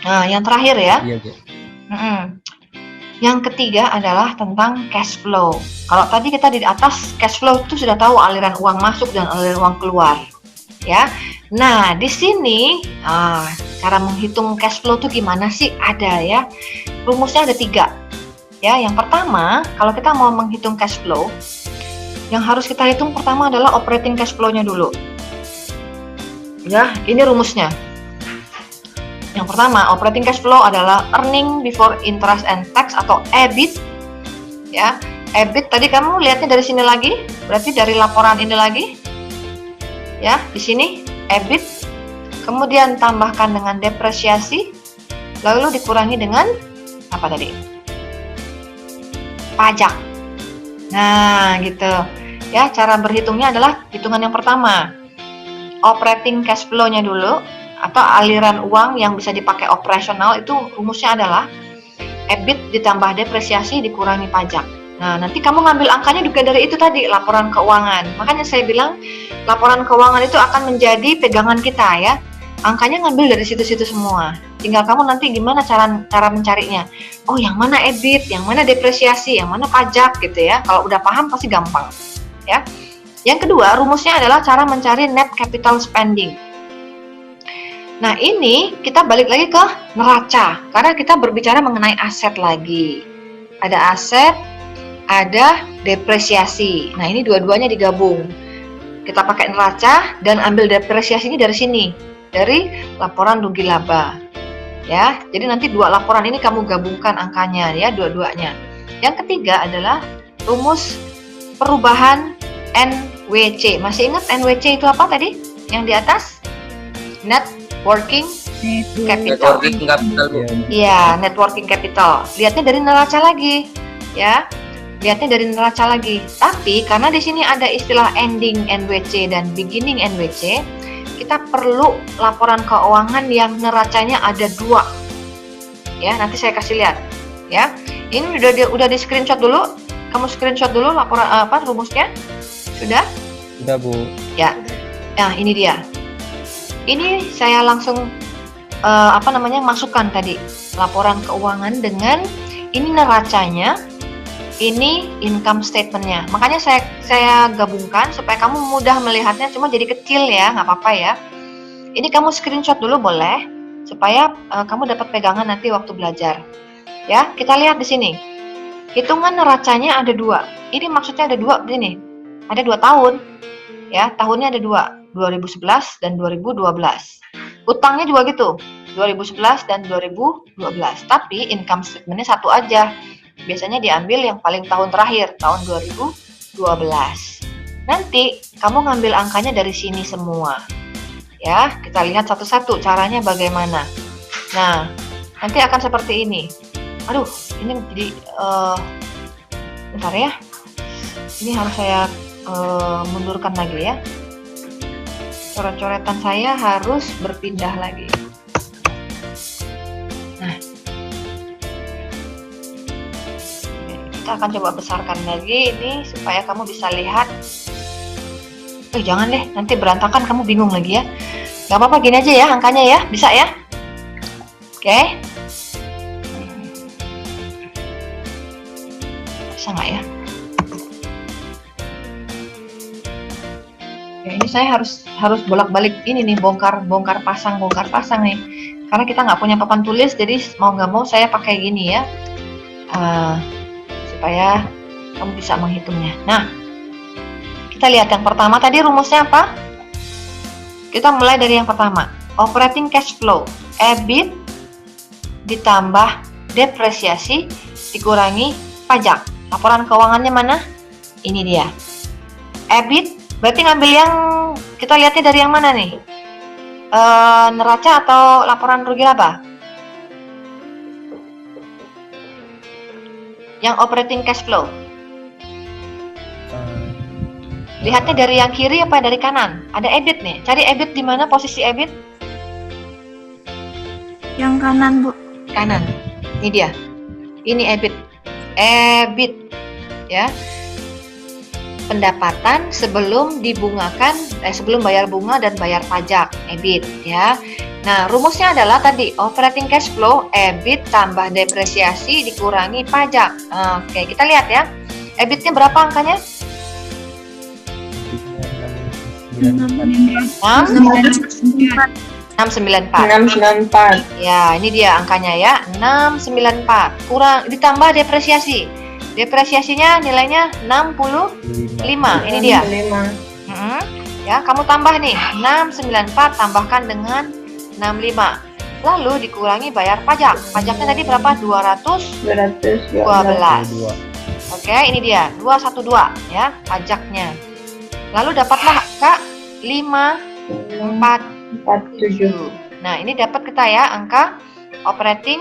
Nah, yang terakhir ya. Iya, Bu. Yang ketiga adalah tentang cash flow. Kalau tadi kita di atas cash flow itu sudah tahu aliran uang masuk dan aliran uang keluar, ya. Nah, di sini cara menghitung cash flow itu gimana sih? Ada ya. Rumusnya ada 3. Ya, yang pertama, kalau kita mau menghitung cash flow, yang harus kita hitung pertama adalah operating cash flow-nya dulu. Ya, ini rumusnya. Yang pertama, operating cash flow adalah earning before interest and tax atau EBIT. Ya, EBIT tadi kamu lihatnya dari sini lagi, berarti dari laporan ini lagi. Ya, di sini EBIT. Kemudian tambahkan dengan depresiasi, lalu dikurangi dengan apa tadi? Pajak. Nah, gitu. Ya, cara berhitungnya adalah hitungan yang pertama. Operating cash flow-nya dulu atau aliran uang yang bisa dipakai operasional itu rumusnya adalah EBIT ditambah depresiasi dikurangi pajak. Nah, nanti kamu ngambil angkanya juga dari itu tadi, laporan keuangan. Makanya saya bilang laporan keuangan itu akan menjadi pegangan kita ya. Angkanya ngambil dari situ-situ semua. Tinggal kamu nanti gimana cara mencarinya. Oh, yang mana EBIT, yang mana depresiasi, yang mana pajak gitu ya. Kalau udah paham pasti gampang. Ya. Yang kedua, rumusnya adalah cara mencari net capital spending. Nah, ini kita balik lagi ke neraca, karena kita berbicara mengenai aset lagi. Ada aset, ada depresiasi. Nah, ini dua-duanya digabung. Kita pakai neraca dan ambil depresiasinya dari sini, dari laporan rugi laba. Ya, jadi nanti 2 laporan ini kamu gabungkan angkanya ya, dua-duanya. Yang ketiga adalah rumus perubahan NWC. Masih ingat NWC itu apa tadi? Yang di atas? Net working capital. Iya, net working capital. Lihatnya dari neraca lagi, ya. Lihatnya dari neraca lagi. Tapi karena di sini ada istilah ending NWC dan beginning NWC, kita perlu laporan keuangan yang neracanya ada 2. Ya, nanti saya kasih lihat. Ya, ini udah di screenshot dulu. Kamu screenshot dulu laporan rumusnya? Sudah? Sudah, Bu. Ya. Nah, ini dia. Ini saya langsung masukkan tadi laporan keuangan dengan ini neracanya, ini income statementnya. Makanya saya gabungkan supaya kamu mudah melihatnya, cuma jadi kecil ya, nggak apa-apa ya. Ini kamu screenshot dulu boleh, supaya kamu dapat pegangan nanti waktu belajar. Ya, kita lihat di sini. Hitungan neracanya ada 2. Ini maksudnya ada 2 begini. Ada 2 tahun. Ya, tahunnya ada 2. 2011 dan 2012. Utangnya juga gitu, 2011 dan 2012. Tapi income statementnya satu aja. Biasanya diambil yang paling tahun terakhir, tahun 2012. Nanti kamu ngambil angkanya dari sini semua. Ya, kita lihat satu-satu caranya bagaimana. Nah, nanti akan seperti ini. Aduh, ini jadi bentar ya. Ini harus saya mundurkan lagi ya. Coret-coretan saya harus berpindah lagi. Nah, kita akan coba besarkan lagi ini supaya kamu bisa lihat. Jangan deh, nanti berantakan kamu bingung lagi ya. Gak apa-apa, gini aja ya angkanya ya, bisa ya? Oke. Bisa nggak ya? Ini saya harus bolak-balik ini nih, bongkar pasang nih, karena kita nggak punya papan tulis, jadi mau nggak mau saya pakai gini ya, supaya kamu bisa menghitungnya. Nah, kita lihat yang pertama tadi rumusnya apa? Kita mulai dari yang pertama, operating cash flow, EBIT ditambah depresiasi dikurangi pajak. Laporan keuangannya mana? Ini dia, EBIT. Berarti ngambil yang kita lihatnya dari yang mana nih? Neraca atau laporan rugi laba? Yang operating cash flow. Lihatnya dari yang kiri apa dari kanan? Ada EBIT nih. Cari EBIT di mana posisi EBIT? Yang kanan, Bu. Kanan. Ini dia. Ini EBIT. EBIT. Ya. Pendapatan sebelum dibungakan, sebelum bayar bunga dan bayar pajak, EBIT ya. Nah, rumusnya adalah tadi operating cash flow EBIT tambah depresiasi dikurangi pajak. Oke, kita lihat ya. EBIT-nya berapa angkanya? 694. Ya, ini dia angkanya ya, 694. Kurang ditambah depresiasi. Depresiasinya nilainya 65. Ini dia. Ya, kamu tambah nih, 694 tambahkan dengan 65. Lalu dikurangi bayar pajak. Pajaknya tadi berapa? 212. Oke, ini dia, 212 ya pajaknya. Lalu dapatlah Kak 547. Nah, ini dapat kita ya angka operating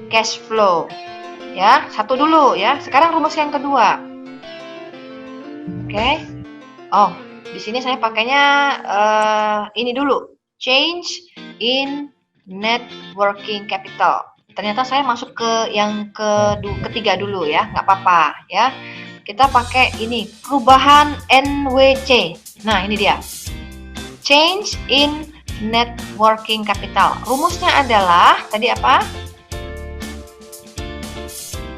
cash flow. Ya, satu dulu ya. Sekarang rumus yang kedua. Oke. Oh, di sini saya pakainya ini dulu. Change in net working capital. Ternyata saya masuk ke yang ketiga dulu ya, nggak apa-apa ya. Kita pakai ini, perubahan NWC. Nah, ini dia. Change in net working capital. Rumusnya adalah tadi apa?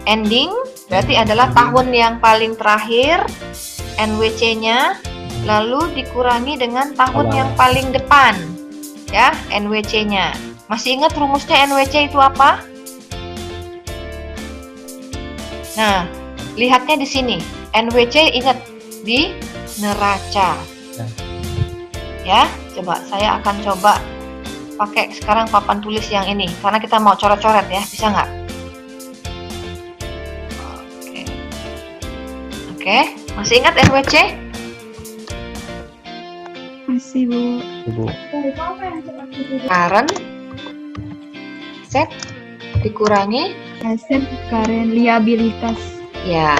Ending, berarti adalah tahun yang paling terakhir, NWC-nya, lalu dikurangi dengan tahun yang paling depan. Ya, NWC-nya. Masih ingat rumusnya NWC itu apa? Nah, lihatnya di sini. NWC ingat di neraca. Ya, coba saya akan coba pakai sekarang papan tulis yang ini karena kita mau coret-coret ya, bisa nggak? Oke, masih ingat NWC? Masih, Bu. Current asset dikurangi Aset current liabilitas. ya.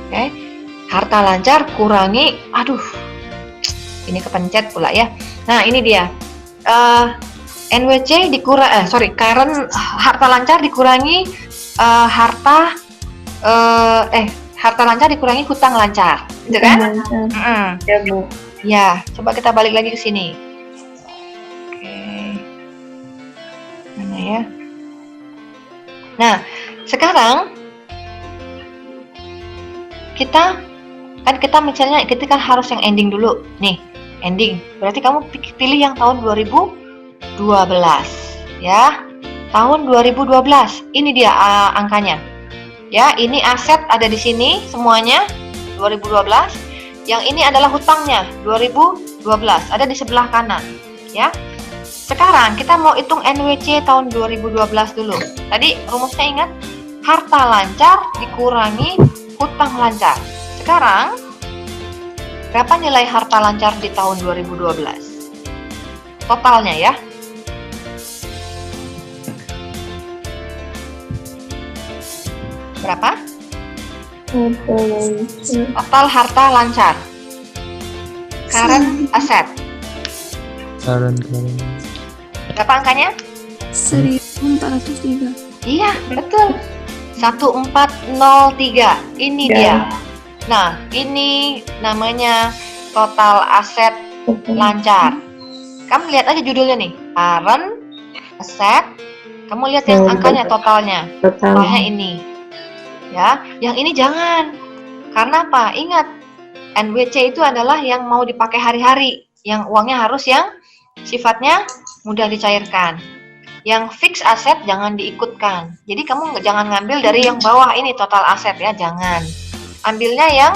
Oke, harta lancar kurangi, aduh, ini kepencet pula ya. Nah, ini dia. NWC current harta lancar dikurangi harta lancar dikurangi hutang lancar, gitu kan? Ya, Bu. Ya, coba kita balik lagi ke sini. Oke. Mana ya? Nah, sekarang kita misalnya kita kan harus yang ending dulu. Nih, ending. Berarti kamu pilih yang tahun 2012 ya. Tahun 2012. Ini dia angkanya. Ya, ini aset ada di sini semuanya 2012. Yang ini adalah hutangnya 2012, ada di sebelah kanan, ya. Sekarang kita mau hitung NWC tahun 2012 dulu. Tadi rumusnya ingat, harta lancar dikurangi hutang lancar. Sekarang berapa nilai harta lancar di tahun 2012? Totalnya ya. Berapa? Total harta lancar. Current asset. Berapa angkanya? 1403. Iya, betul. 1403. Ini dia. Nah, ini namanya total aset lancar. Kamu lihat aja judulnya nih. Current asset. Kamu lihat yang angkanya totalnya. Totalnya ini. Ya, yang ini jangan. Karena apa? Ingat, NWC itu adalah yang mau dipakai hari-hari, yang uangnya harus yang sifatnya mudah dicairkan. Yang fix aset jangan diikutkan. Jadi kamu jangan ngambil dari yang bawah ini total aset ya, jangan. Ambilnya yang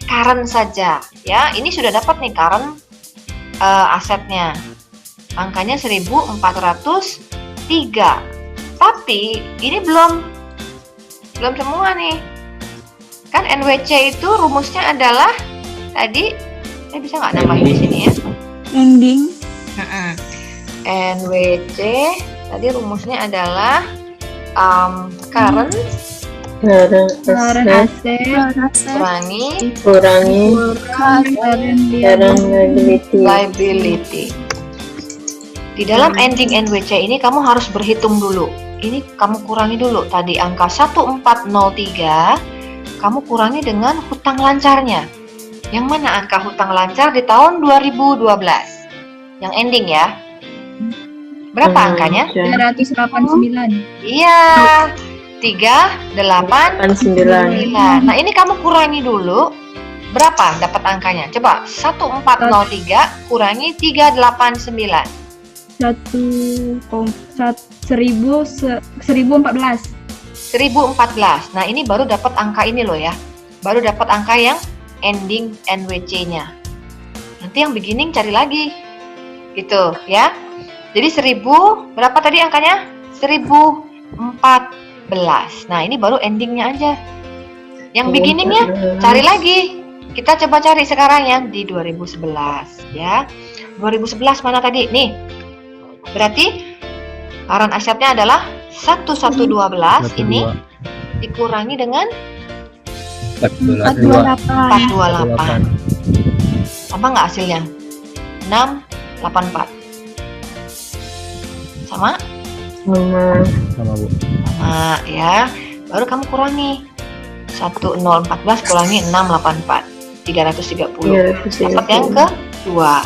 current saja, ya. Ini sudah dapat nih current asetnya. Angkanya 1403. Tapi ini belum semua nih. Kan NWC itu rumusnya adalah tadi, saya bisa nggak nambahin di sini ya? Ending. NWC tadi rumusnya adalah current Aset kurangi liability. Di dalam ending NWC ini kamu harus berhitung dulu. Ini kamu kurangi dulu tadi angka 1403, kamu kurangi dengan hutang lancarnya. Yang mana angka hutang lancar di tahun 2012? Yang ending ya. Berapa angkanya? 389. Iya, 389. Nah, ini kamu kurangi dulu. Berapa dapat angkanya? Coba 1403 kurangi 389. 1014. 1014. Nah, ini baru dapat angka ini loh ya. Baru dapat angka yang ending NWC-nya. Nanti yang beginning cari lagi. Gitu ya. Jadi 1000 berapa tadi angkanya? 1014. Nah, ini baru endingnya aja. Yang beginningnya cari lagi. Kita coba cari sekarang yang di 2011 ya. 2011 mana tadi? Nih. Berarti current assetnya adalah 1112 ini dikurangi dengan 428. Sama nggak hasilnya? 684. Sama? Sama Bu. Sama ya. Baru kamu kurangi 1014 kurangi 684. 330. Dapat yang kedua.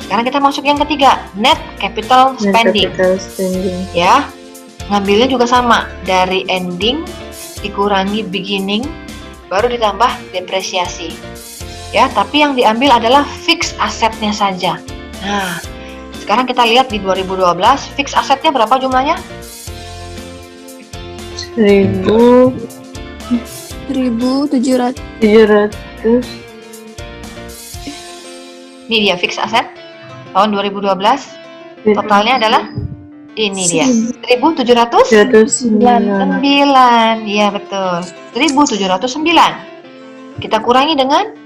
Sekarang kita masuk yang ketiga, net capital spending. Ya. Ngambilnya juga sama, dari ending dikurangi beginning baru ditambah depresiasi. Ya, tapi yang diambil adalah fixed asetnya saja. Nah, sekarang kita lihat di 2012 fixed asetnya berapa jumlahnya? 1700. Ini dia fixed asset tahun 2012. Totalnya adalah ini dia 1709. Iya betul, 1709. Kita kurangi dengan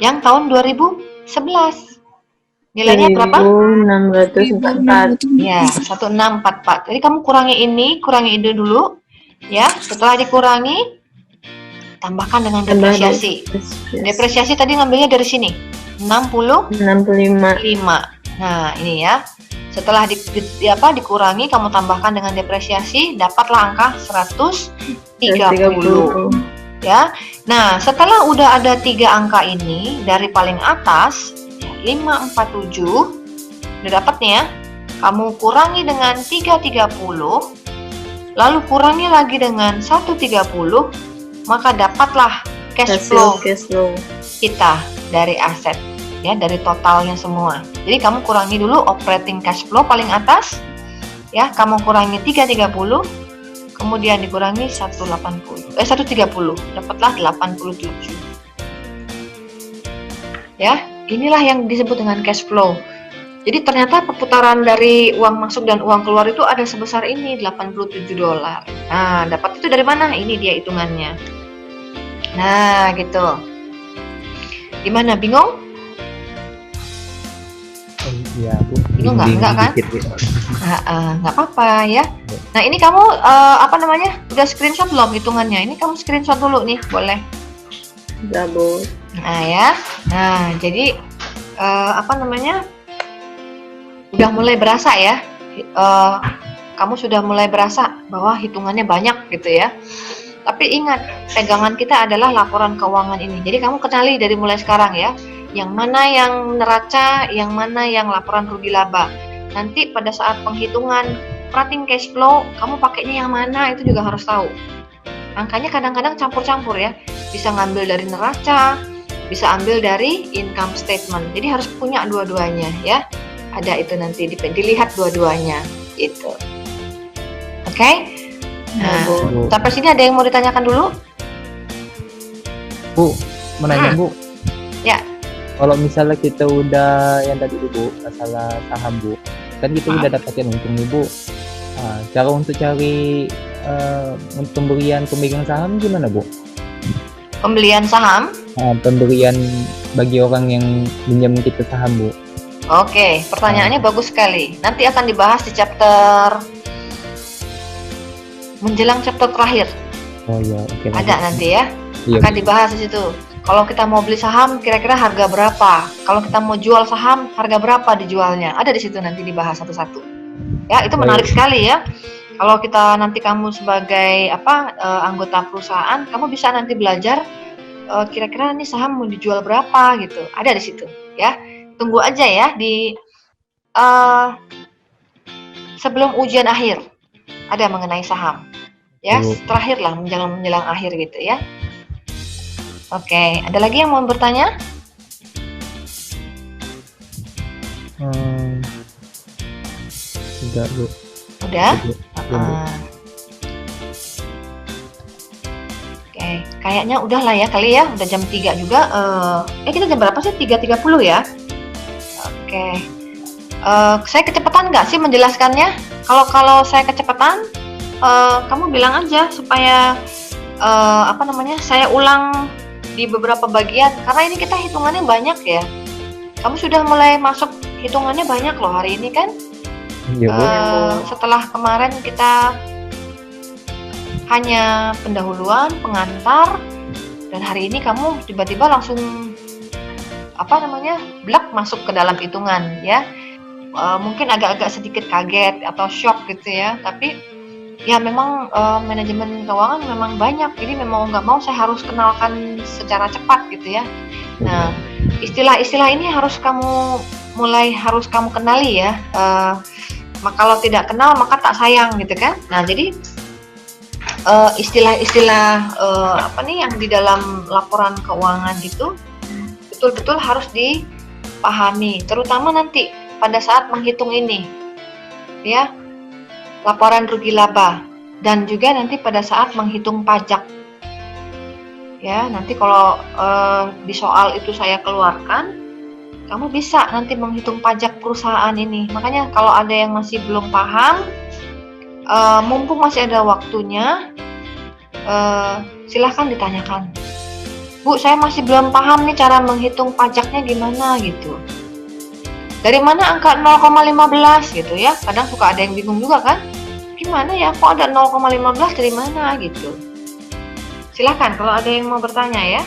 yang tahun 2011. Nilainya berapa? 1644. Ya, 1644. Jadi kamu kurangi ini dulu. Ya, setelah dikurangi tambahkan dengan depresiasi. Depresiasi tadi ngambilnya dari sini. 65. Nah, ini ya. Setelah dikurangi, kamu tambahkan dengan depresiasi, dapatlah angka 130. Ya. Nah, setelah udah ada 3 angka ini, dari paling atas, 547, udah dapat nih ya. Kamu kurangi dengan 330, lalu kurangi lagi dengan 130, maka dapatlah cash flow kita dari aset. Ya, dari totalnya semua. Jadi kamu kurangi dulu operating cash flow paling atas. Ya, kamu kurangi 330, kemudian dikurangi 130, dapatlah 87. Ya, inilah yang disebut dengan cash flow. Jadi ternyata perputaran dari uang masuk dan uang keluar itu ada sebesar ini, $87. Nah, dapat itu dari mana? Ini dia hitungannya. Nah, gitu. Gimana, bingung? Iya, Bu. Bingung nggak kan? Nggak apa-apa ya. Nah, ini kamu udah screenshot belum hitungannya? Ini kamu screenshot dulu nih, boleh. Udah, Bu. Nah ya. Nah, jadi udah mulai berasa ya. Kamu sudah mulai berasa bahwa hitungannya banyak gitu ya. Tapi ingat, pegangan kita adalah laporan keuangan ini. Jadi kamu kenali dari mulai sekarang ya. Yang mana yang neraca, yang mana yang laporan rugi laba. Nanti pada saat penghitungan operating cash flow, kamu pakainya yang mana itu juga harus tahu. Angkanya kadang-kadang campur-campur ya. Bisa ngambil dari neraca, bisa ambil dari income statement. Jadi harus punya dua-duanya ya. Ada itu nanti dilihat dua-duanya gitu. Oke? Nah, sampai sini ada yang mau ditanyakan dulu? Bu, mau nanya Bu. Ya. Kalau misalnya kita udah yang tadi Bu, masalah saham Bu, kan kita udah dapatin untung nih Bu. Cara untuk cari pemberian pemegang saham gimana Bu? Pembelian saham? Pemberian bagi orang yang pinjam kita saham Bu. Oke, pertanyaannya bagus sekali. Nanti akan dibahas di chapter menjelang chapter terakhir. Oh iya, oke. Ada nanti ya. Iya, akan dibahas di situ. Kalau kita mau beli saham, kira-kira harga berapa? Kalau kita mau jual saham, harga berapa dijualnya? Ada di situ nanti dibahas satu-satu. Ya, itu menarik sekali ya. Kalau kita nanti kamu sebagai anggota perusahaan, kamu bisa nanti belajar kira-kira nih saham mau dijual berapa gitu. Ada di situ ya. Tunggu aja ya di sebelum ujian akhir ada mengenai saham. Ya, Bu. terakhir lah menjelang akhir gitu ya. Oke, ada lagi yang mau bertanya? Tidak, Bu. Udah? Bu. Bu. Oke, kayaknya udah lah ya kali ya, udah jam 3 juga. Kita jam berapa sih? 3.30 ya? Oke. Saya kecepatan nggak sih menjelaskannya? Kalau saya kecepatan, kamu bilang aja supaya saya ulang di beberapa bagian. Karena ini kita hitungannya banyak ya. Kamu sudah mulai masuk hitungannya banyak loh hari ini kan? Iya, Bu. Setelah kemarin kita hanya pendahuluan, pengantar, dan hari ini kamu tiba-tiba langsung blak masuk ke dalam hitungan ya. Mungkin agak-agak sedikit kaget atau shock gitu ya, tapi ya memang manajemen keuangan memang banyak, jadi memang nggak mau saya harus kenalkan secara cepat gitu ya. Nah, istilah-istilah ini harus kamu kenali ya. Kalau tidak kenal maka tak sayang gitu kan. Nah, jadi istilah-istilah yang di dalam laporan keuangan itu betul-betul harus dipahami, terutama nanti pada saat menghitung ini ya, laporan rugi laba, dan juga nanti pada saat menghitung pajak ya. Nanti kalau di soal itu saya keluarkan, kamu bisa nanti menghitung pajak perusahaan ini. Makanya kalau ada yang masih belum paham, mumpung masih ada waktunya, silahkan ditanyakan. Bu, saya masih belum paham nih cara menghitung pajaknya gimana gitu. Dari mana angka 0,15 gitu ya? Kadang suka ada yang bingung juga kan? Gimana ya, kok ada 0,15 dari mana gitu? Silahkan kalau ada yang mau bertanya ya.